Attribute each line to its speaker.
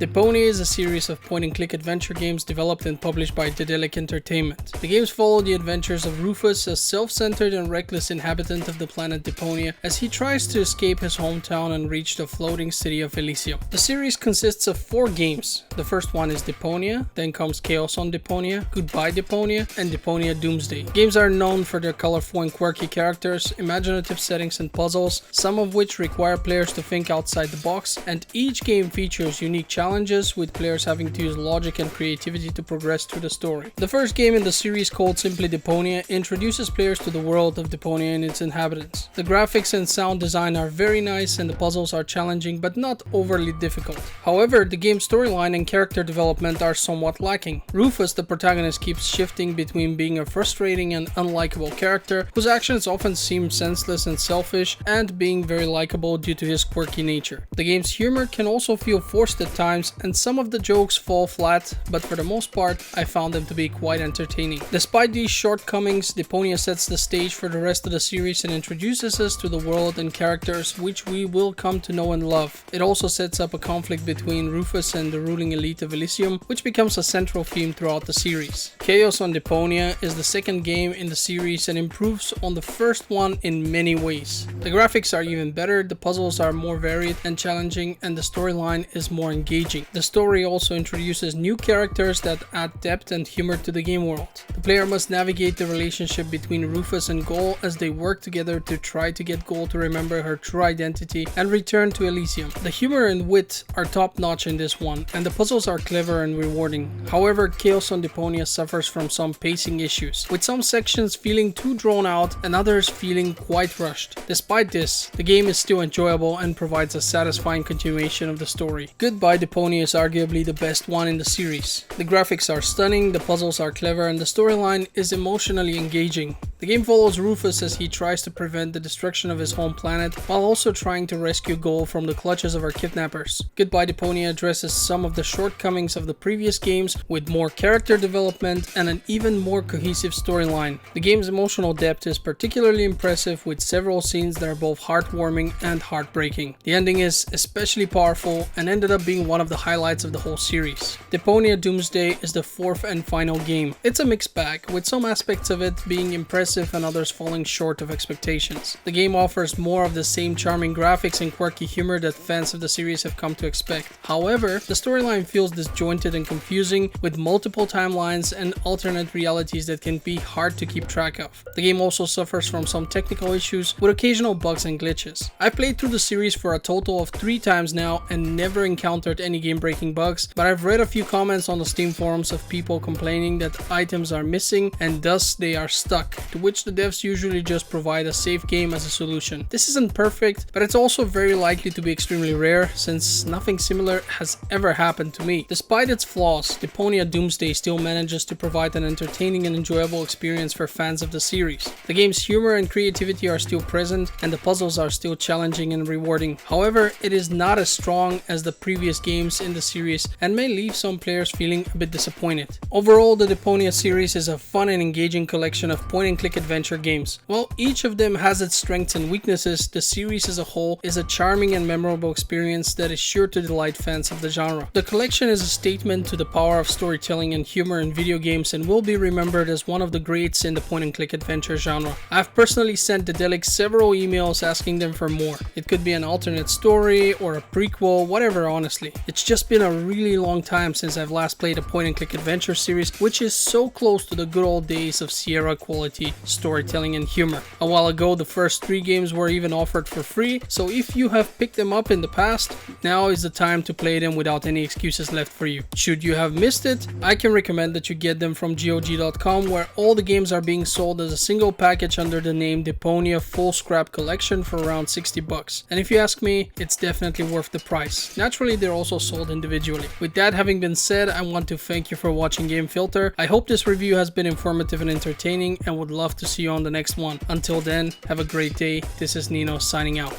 Speaker 1: Deponia is a series of point-and-click adventure games developed and published by Daedalic Entertainment. The games follow the adventures of Rufus, a self-centered and reckless inhabitant of the planet Deponia, as he tries to escape his hometown and reach the floating city of Elysium. The series consists of 4 games. The first one is Deponia, then comes Chaos on Deponia, Goodbye Deponia, and Deponia Doomsday. Games are known for their colorful and quirky characters, imaginative settings and puzzles, some of which require players to think outside the box, and each game features unique challenges with players having to use logic and creativity to progress through the story. The first game in the series, called simply Deponia, introduces players to the world of Deponia and its inhabitants. The graphics and sound design are very nice and the puzzles are challenging but not overly difficult. However, the game's storyline and character development are somewhat lacking. Rufus, the protagonist, keeps shifting between being a frustrating and unlikable character whose actions often seem senseless and selfish, and being very likable due to his quirky nature. The game's humor can also feel forced at times, and some of the jokes fall flat, but for the most part I found them to be quite entertaining. Despite these shortcomings, Deponia sets the stage for the rest of the series and introduces us to the world and characters which we will come to know and love. It also sets up a conflict between Rufus and the ruling elite of Elysium, which becomes a central theme throughout the series. Chaos on Deponia is the second game in the series and improves on the first one in many ways. The graphics are even better, the puzzles are more varied and challenging, and the storyline is more engaging. The story also introduces new characters that add depth and humor to the game world. The player must navigate the relationship between Rufus and Goal as they work together to try to get Goal to remember her true identity and return to Elysium. The humor and wit are top notch in this one, and the puzzles are clever and rewarding. However, Chaos on Deponia suffers from some pacing issues, with some sections feeling too drawn out and others feeling quite rushed. Despite this, the game is still enjoyable and provides a satisfying continuation of the story. Goodbye Deponia is arguably the best one in the series. The graphics are stunning, the puzzles are clever, and the storyline is emotionally engaging. The game follows Rufus as he tries to prevent the destruction of his home planet while also trying to rescue Goal from the clutches of her kidnappers. Goodbye Deponia addresses some of the shortcomings of the previous games with more character development and an even more cohesive storyline. The game's emotional depth is particularly impressive, with several scenes that are both heartwarming and heartbreaking. The ending is especially powerful and ended up being one of the highlights of the whole series. Deponia Doomsday is the 4th and final game. It's a mixed bag, with some aspects of it being impressive and others falling short of expectations. The game offers more of the same charming graphics and quirky humor that fans of the series have come to expect. However, the storyline feels disjointed and confusing, with multiple timelines and alternate realities that can be hard to keep track of. The game also suffers from some technical issues with occasional bugs and glitches. I've played through the series for a total of 3 times now and never encountered any game-breaking bugs, but I've read a few comments on the Steam forums of people complaining that items are missing and thus they are stuck, to which the devs usually just provide a save game as a solution. This isn't perfect, but it's also very likely to be extremely rare, since nothing similar has ever happened to me. Despite its flaws, Deponia Doomsday still manages to provide an entertaining and enjoyable experience for fans of the series. The game's humor and creativity are still present, and the puzzles are still challenging and rewarding. However, it is not as strong as the previous games in the series and may leave some players feeling a bit disappointed. Overall, the Deponia series is a fun and engaging collection of point-and-click adventure games. While each of them has its strengths and weaknesses, the series as a whole is a charming and memorable experience that is sure to delight fans of the genre. The collection is a statement to the power of storytelling and humor in video games and will be remembered as one of the greats in the point-and-click adventure genre. I've personally sent Daedalic several emails asking them for more. It could be an alternate story or a prequel, whatever, honestly. It's just been a really long time since I've last played a point-and-click adventure series which is so close to the good old days of Sierra quality storytelling and humor. A while ago, the first 3 games were even offered for free, so if you have picked them up in the past, now is the time to play them without any excuses left for you. Should you have missed it, I can recommend that you get them from GOG.com, where all the games are being sold as a single package under the name Deponia Full Scrap Collection for around $60. And if you ask me, it's definitely worth the price. Naturally, they're also sold individually. With that having been said, I want to thank you for watching Game Filter. I hope this review has been informative and entertaining, and would love to see you on the next one. Until then, have a great day. This is Nino signing out.